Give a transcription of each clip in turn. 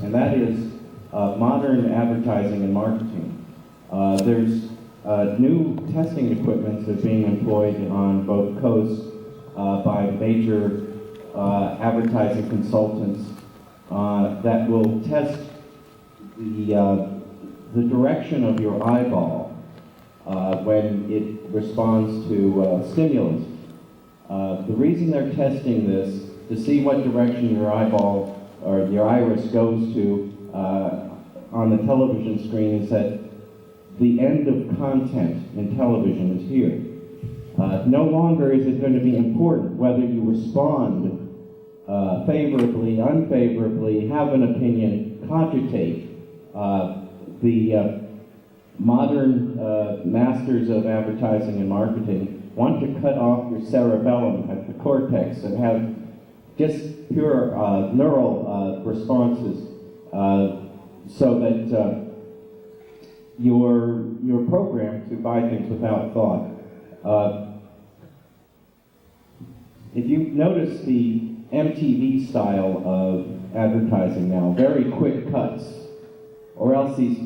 and that is modern advertising and marketing. There's new testing equipment that's being employed on both coasts by major advertising consultants that will test the direction of your eyeball when it responds to stimulus. The reason they're testing this to see what direction your eyeball or your iris goes to on the television screen is that the end of content in television is here. No longer is it going to be important whether you respond favorably, unfavorably, have an opinion, cogitate. The modern masters of advertising and marketing want to cut off your cerebellum at the cortex and have just pure neural responses so that you're programmed to buy things without thought. If you notice the MTV style of advertising now, very quick cuts, or else these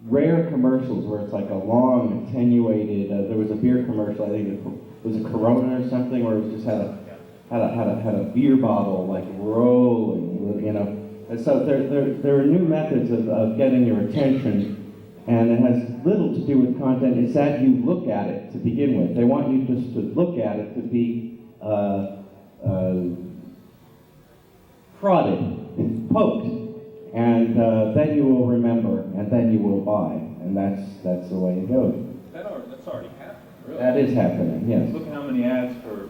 rare commercials where it's like a long, attenuated, there was a beer commercial, I think it was a Caruana or something, where it was just had a beer bottle like rolling, you know. And so there are new methods of getting your attention, and it has little to do with content. It's that you look at it to begin with. They want you just to look at it, to be prodded, poked, and then you will remember, and then you will buy, and that's the way it goes. That's already happening, really. That is happening, yes. Look at how many ads for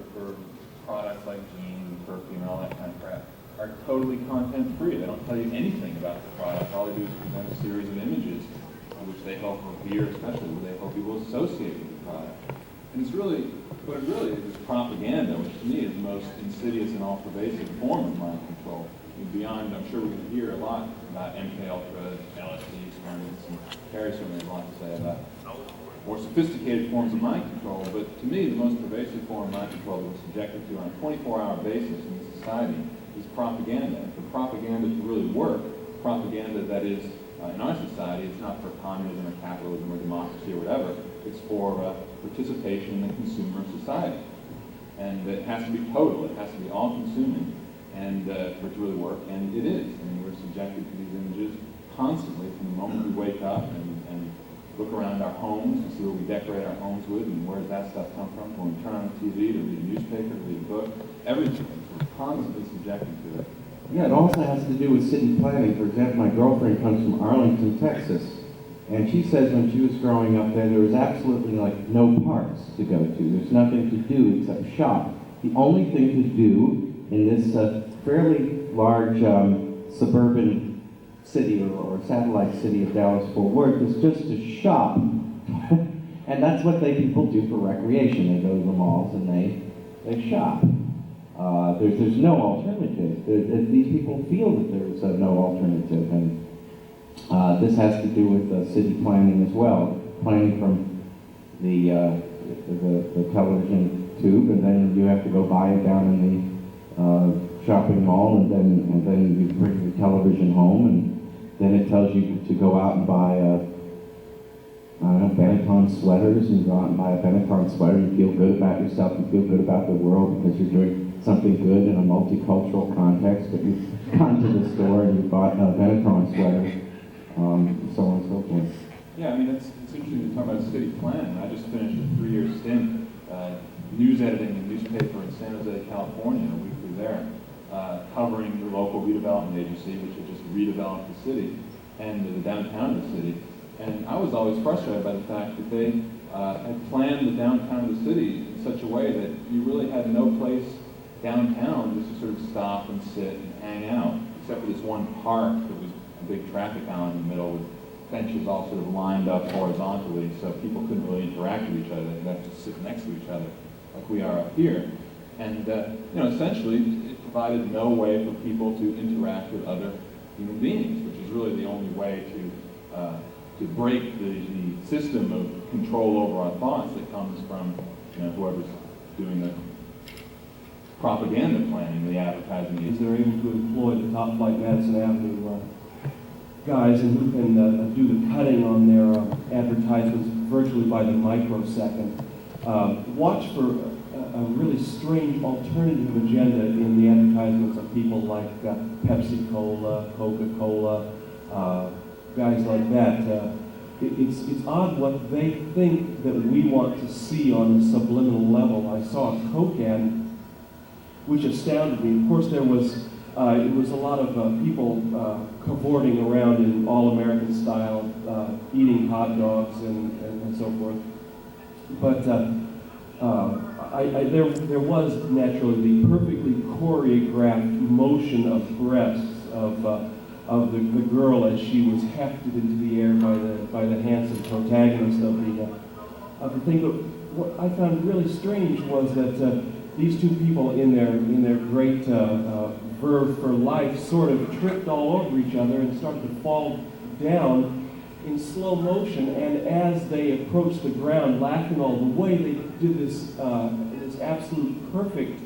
products like jeans and perfume and all that kind of crap are totally content-free. They don't tell you anything about the product. All they do is present a series of images, which they hope, or beer especially, they hope people associate with the product. And it's really, what it really is propaganda, which to me is the most insidious and all-pervasive form of mind control. Beyond, I'm sure we're going to hear a lot about MK Ultra, LSD experiments, and Kerry certainly has a lot to say about more sophisticated forms of mind control, but to me the most pervasive form of mind control that we're subjected to on a 24-hour basis in this society is propaganda. And for propaganda to really work, propaganda that is, in our society, it's not for communism or capitalism or democracy or whatever, it's for participation in the consumer society. And it has to be total, it has to be all-consuming, and for it to really work, and it is. I mean, we're subjected to these images constantly from the moment we wake up and look around our homes to see what we decorate our homes with, and where does that stuff come from? When we turn on the TV to read a newspaper, to read a book, everything. We're constantly subjected to it. Yeah, it also has to do with city planning. For example, my girlfriend comes from Arlington, Texas, and she says when she was growing up there was absolutely like no parks to go to. There's nothing to do except shop. The only thing to do in this fairly large suburban city or satellite city of Dallas-Fort Worth is just to shop. And that's what people do for recreation. They go to the malls and they shop. There's no alternative. These people feel that there's no alternative, and this has to do with city planning as well. Planning from the television tube, and then you have to go buy it down in the shopping mall, and then you bring your television home, and then it tells you to go out and buy Benetton sweaters, and you go out and buy a Benetton sweater. You feel good about yourself, you feel good about the world because you're doing something good in a multicultural context, but you've gone to the store and you bought a Benetton sweater, so on and so forth. Yeah, I mean, it's interesting to talk about city planning. I just finished a 3-year stint news editing a newspaper in San Jose, California, a weekly there, covering the local redevelopment agency, which had just redeveloped the city and the downtown of the city. And I was always frustrated by the fact that they had planned the downtown of the city in such a way that you really had no place downtown just to sort of stop and sit and hang out, except for this one park that was a big traffic island in the middle with benches all sort of lined up horizontally, so people couldn't really interact with each other. They'd have to sit next to each other like we are up here. And essentially, it provided no way for people to interact with other human beings, which is really the only way to break the system of control over our thoughts that comes from whoever's doing the propaganda planning, the advertising. They're able to employ the top flight Madison Avenue guys and who can do the cutting on their advertisements virtually by the microsecond. Watch for a really strange alternative agenda in the advertisements of people like Pepsi Cola, Coca-Cola, guys like that. It's odd what they think that we want to see on a subliminal level. I saw a Coke ad which astounded me. Of course, there was it was a lot of people cavorting around in all-American style, eating hot dogs and so forth. But there was naturally the perfectly choreographed motion of breasts of the girl as she was hefted into the air by the handsome protagonist of the thing. But what I found really strange was that these two people in their great verve for life sort of tripped all over each other and started to fall down in slow motion, and as they approached the ground, laughing all the way, they did this absolute perfect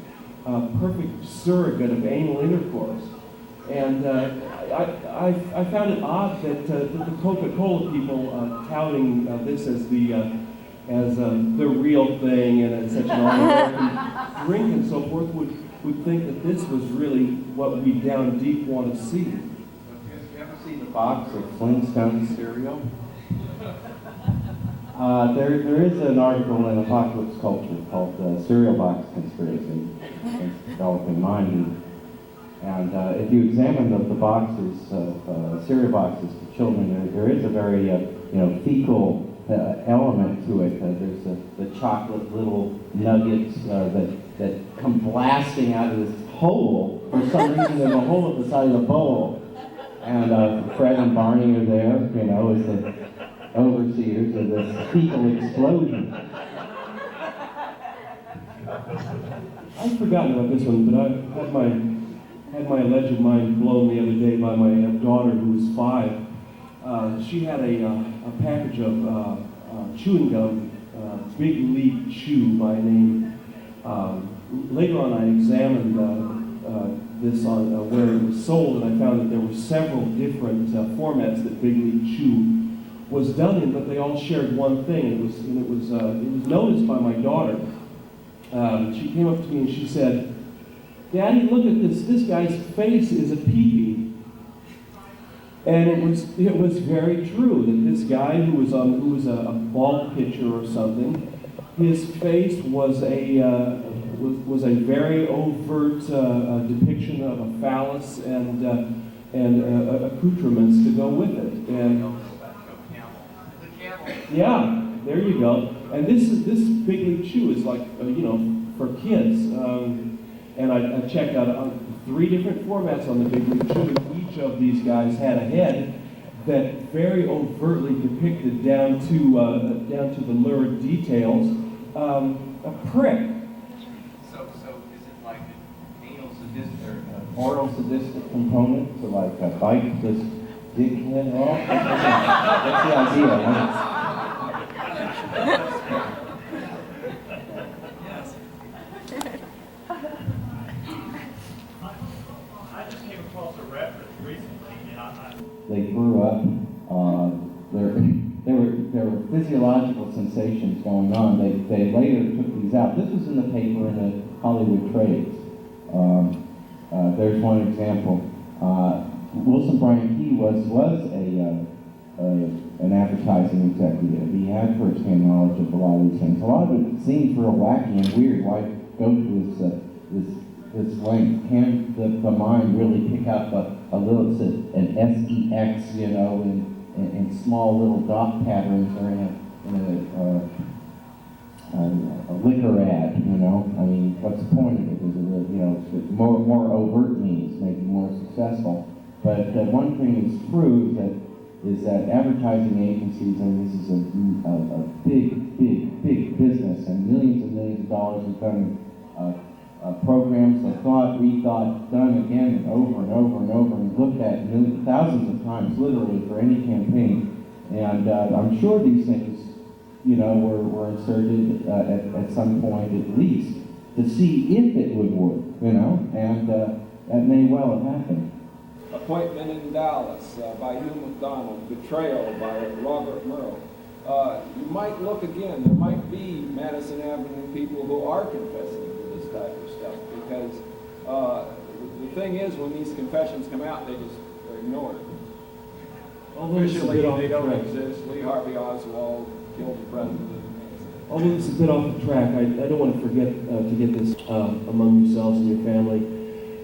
surrogate of anal intercourse. And I found it odd that the Coca-Cola people touting this as the real thing and as such an all-American drink and so forth would think that this was really what we down deep want to see. You ever see the box of Flintstone cereal? There is an article in Apocalypse Culture called Cereal Box Conspiracy. It's developing mind. And if you examine the boxes of cereal boxes for children, there is a very fecal element to it. There's the chocolate little nuggets that come blasting out of this hole for some reason in the hole at the side of the bowl. And Fred and Barney are there, as the overseers of this fecal explosion. I've forgotten about this one, but I had my alleged mind blown the other day by my daughter, who was 5. She had a package of chewing gum, Big League Chew by name. Later on, I examined this on where it was sold, and I found that there were several different formats that Big League Chew was done in, but they all shared one thing. It was noticed by my daughter. She came up to me and she said, "Daddy, look at this. This guy's face is a peepee." And it was very true that this guy who was a ball pitcher or something, his face was a very overt depiction of a phallus and accoutrements to go with it. And yeah, there you go. And this Big League Chew is like for kids. And I checked out 3 different formats on the Big League Chew, and each of these guys had a head that very overtly depicted down to the lurid details a prick. So is it like an anal sadistic or oral sadistic component to like bite this dickhead off? That's the idea, right? They grew up, there were physiological sensations going on. They later took these out. This was in the paper in the Hollywood Trades. There's one example. Wilson Bryan Key was an advertising executive. He had first-hand knowledge of a lot of these things. A lot of it seems real wacky and weird. Why go to this length? Can the mind really pick up a little, an SEX, in small little dot patterns or in a liquor ad, I mean, what's the point of it? Is it more overt means, maybe more successful. But one thing is true is that advertising agencies, and this is a big business, and millions of dollars is done programs that thought, rethought, done again and over and over and over, and looked at thousands of times, literally, for any campaign. And I'm sure these things, were inserted at some point at least to see if it would work, and that may well have happened. Appointment in Dallas by Hugh McDonald, Betrayal by Robert Murrow. You might look again. There might be Madison Avenue people who are confessing to this type of stuff, because the thing is, when these confessions come out, they just are ignored. Officially, they don't exist. Lee Harvey Oswald killed the president. Although this is a bit off the track, I don't want to forget to get this among yourselves and your family.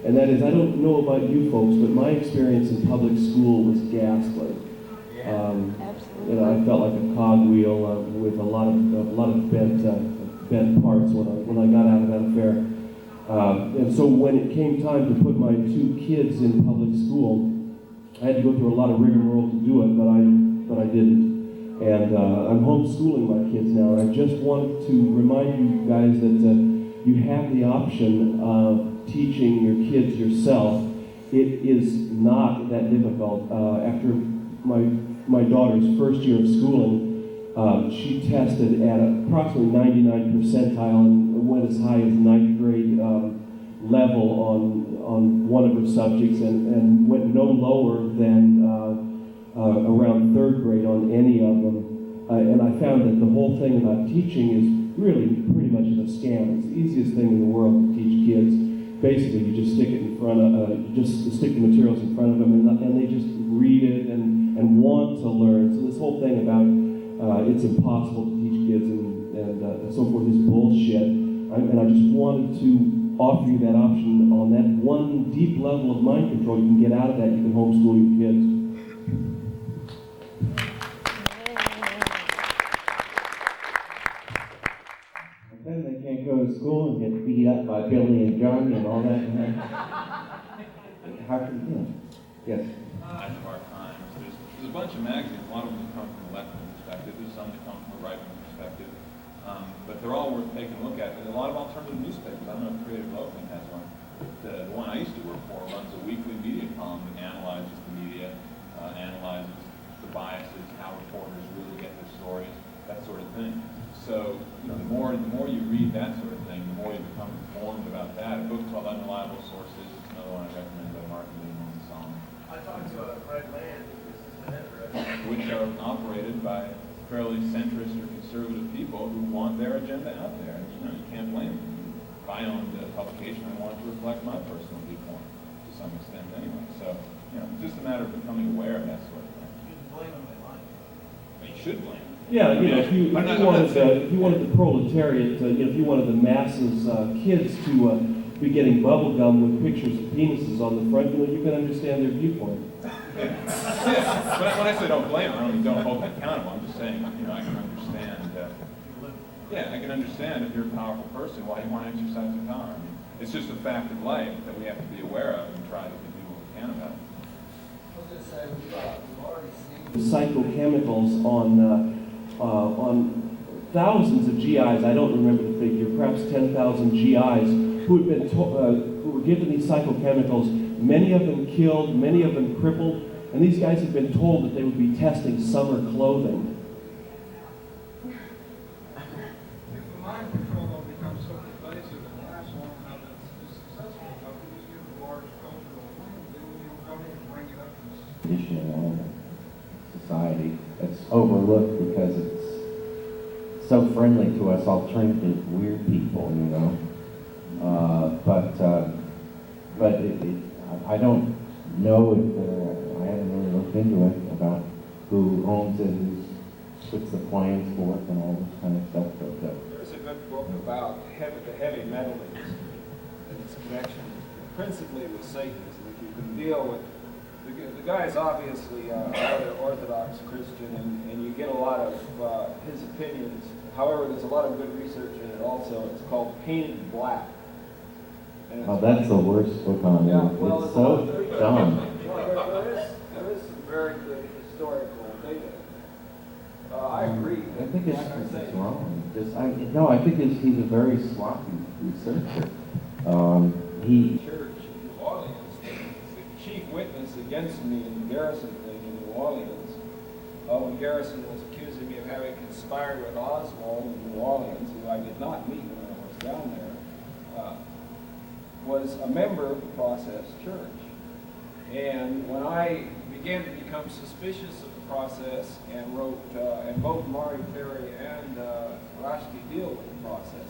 And that is, I don't know about you folks, but my experience in public school was ghastly. You know, I felt like a cogwheel with a lot of bent parts when I got out of that affair. And so when it came time to put my 2 kids in public school, I had to go through a lot of rigmarole to do it, but I didn't. And I'm homeschooling my kids now, and I just wanted to remind you guys that you have the option of teaching your kids yourself. It is not that difficult. After my daughter's first year of schooling, she tested at approximately 99 percentile and went as high as 9th grade level on one of her subjects, and went no lower than around 3rd grade on any of them. And I found that the whole thing about teaching is really pretty much a scam. It's the easiest thing in the world to teach kids. Basically, you just stick it in front of, just stick the materials in front of them, and they just read it and want to learn. So this whole thing about it's impossible to teach kids and so forth is bullshit. And I just wanted to offer you that option. On that one deep level of mind control, you can get out of that. You can homeschool your kids. Then they can't go to school and get beat up by Billy and Johnny and all that. How can you? Yes. Of our times. There's a bunch of magazines. A lot of them come from a left-wing perspective. There's some that come from a right-wing perspective. But they're all worth taking a look at. There's a lot of alternative newspapers. I don't know if Creative Oakland has one. The one I used to work for runs a weekly media column that analyzes the media, analyzes the biases, how reporters really get their stories, that sort of thing. So, you know, the more you read that sort of thing, the more you become informed about that. A book called Unreliable Sources, it's another one I recommend by Mark Song. I talked to Fred Land, which are operated by fairly centrist or conservative people who want their agenda out there. And, you know, you can't blame them. If I owned a publication, I wanted to reflect my personal viewpoint to some extent anyway. So, you know, it's just a matter of becoming aware of that sort of thing. you can blame them in line. You should blame them. Yeah, you know, if you wanted the proletariat, if you wanted the masses, kids to be getting bubble gum with pictures of penises on the front, you know, you can understand their viewpoint. Yeah, when I say don't blame them, I don't mean don't hold them accountable. I'm just saying, you know, I can understand. I can understand if you're a powerful person why you want to exercise your power. I mean, it's just a fact of life that we have to be aware of and try to do what we can about it. I was going to say, we've already seen The psychochemicals on thousands of GIs, I don't remember the figure, perhaps 10,000 GIs, who had been who were given these psychochemicals, many of them killed, many of them crippled, and these guys had been told that they would be testing summer clothing. if the mind control though becomes so pervasive and lasts long enough that it's successful enough to just give a large cultural thing, then you'll come in and bring it up to Condition in society that's overlooked because it's so friendly to us alternative weird people, you know. I don't know if I haven't really looked into it about who owns it, who puts the plans forth, and all this kind of stuff. But There's a good book about the heavy metalings and its connection principally with Satanism. If you can deal with the guy is obviously a rather Orthodox Christian, and you get a lot of his opinions. However, there's a lot of good research in it also. It's called Painted Black. And oh, that's the worst book on it. Yeah, well, it's so dumb. Well, there is some very good historical data. I agree. I think it's like I just say, wrong. I think he's a very sloppy researcher. He Church in New Orleans, the chief witness against me in the Garrison thing in New Orleans, when Garrison was accusing me of having conspired with Oswald in New Orleans, who I did not meet when I was down there, was a member of the Process Church. And when I began to become suspicious of the process and wrote, and both Mari, Kerry, and Rashki deal with the process.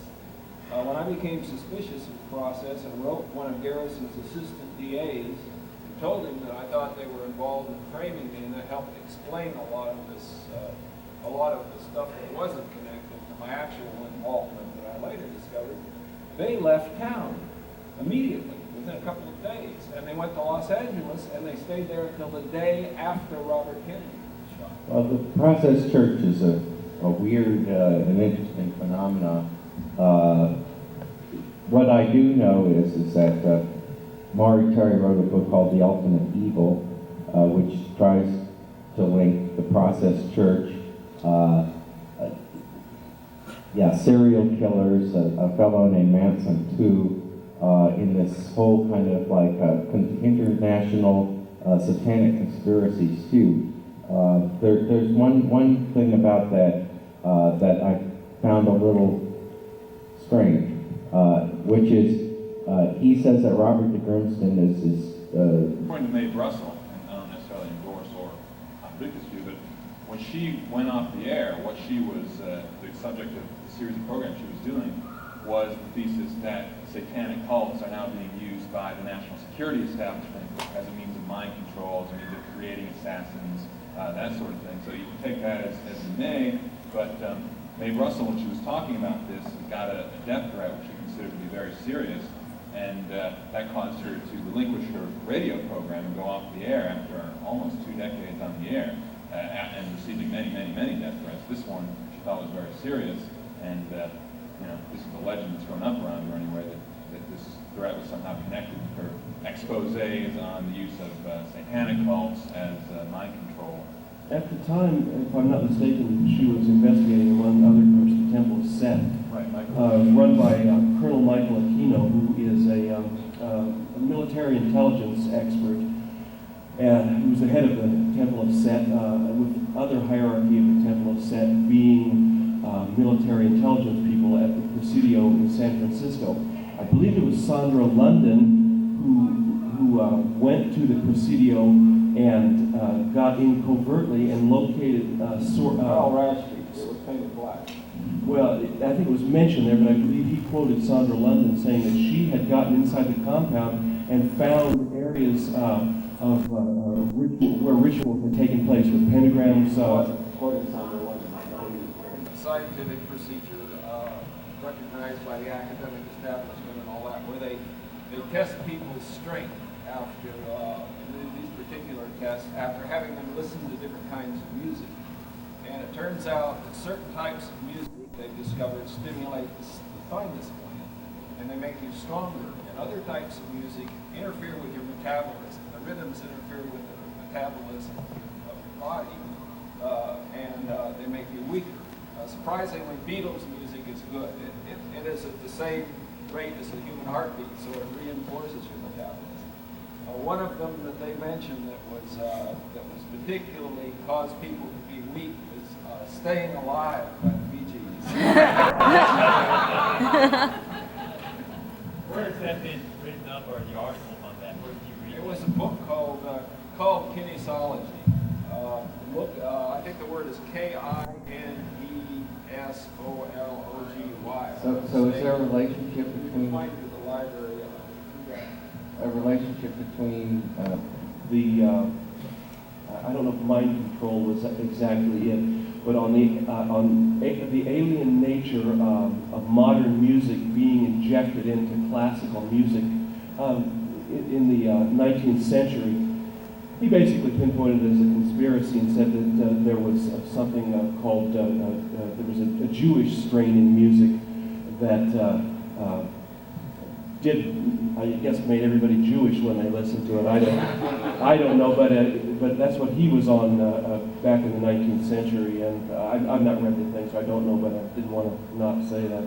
When I became suspicious of the process and wrote one of Garrison's assistant DAs and told him that I thought they were involved in framing me, and that helped explain a lot of this, a lot of the stuff that wasn't connected to my actual involvement that I later discovered, they left town immediately, within a couple of days. And they went to Los Angeles, and they stayed there until the day after Robert Kennedy was shot. Well, the Process Church is a weird and interesting phenomenon. What I do know is that Maury Terry wrote a book called The Ultimate Evil, which tries to link the Process Church, serial killers, a fellow named Manson too, in this whole kind of like international satanic conspiracy stew. There's one thing about that that I found a little strange, which is he says that Robert de Grimston is According to Mae Russell, and I don't necessarily endorse or contradict this view, but when she went off the air, what she was, the subject of the series of programs she was doing was the thesis that satanic cults are now being used by the national security establishment as a means of mind control, as a means of creating assassins, that sort of thing. So you can take that as you may, but Mae Russell, when she was talking about this, got a death threat, which she considered to be very serious, and that caused her to relinquish her radio program and go off the air after almost 2 decades on the air, and receiving many death threats. This one she thought was very serious, and this is a legend that's grown up around her anyway, that this threat was somehow connected to her exposés on the use of satanic cults as mind control. At the time, if I'm not mistaken, she was investigating, among other groups, the Temple of Set, run by Colonel Michael Aquino, who is a military intelligence expert, and who's the head of the Temple of Set, with other hierarchy of the Temple of Set being military intelligence people at the Presidio in San Francisco. I believe it was Sandra London who went to the Presidio and got in covertly and located Carl Rashki, it was painted black. well, I think it was mentioned there, but I believe he quoted Sandra London saying that she had gotten inside the compound and found areas of ritual, where ritual had taken place with pentagrams. Quoting Sandra London, a scientific procedure recognized by the academic establishment and all that, where they test people's strength after these particular tests, after having them listen to different kinds of music. And it turns out that certain types of music they've discovered stimulate the thymus gland, and they make you stronger. And other types of music interfere with your metabolism. The rhythms interfere with the metabolism of your body, and they make you weaker. Surprisingly, Beatles music is good. It is at the same rate as the human heartbeat, so it reinforces your metabolism. One of them that they mentioned that was particularly caused people to be weak was "Staying Alive" by the Bee Gees. Where has that been written up, or the article on that? Where did you read It was a book called Kinesiology. I think the word is Kinesologgy. So is there a relationship You can between find it at the library. I don't know if mind control was exactly it, but on the alien nature of modern music being injected into classical music in the 19th century, he basically pinpointed it as a conspiracy and said that there was something called, there was a Jewish strain in music that I guess made everybody Jewish when they listened to it. I don't know, but that's what he was on back in the 19th century, and I've not read the thing, so I don't know, but I didn't want to not say that.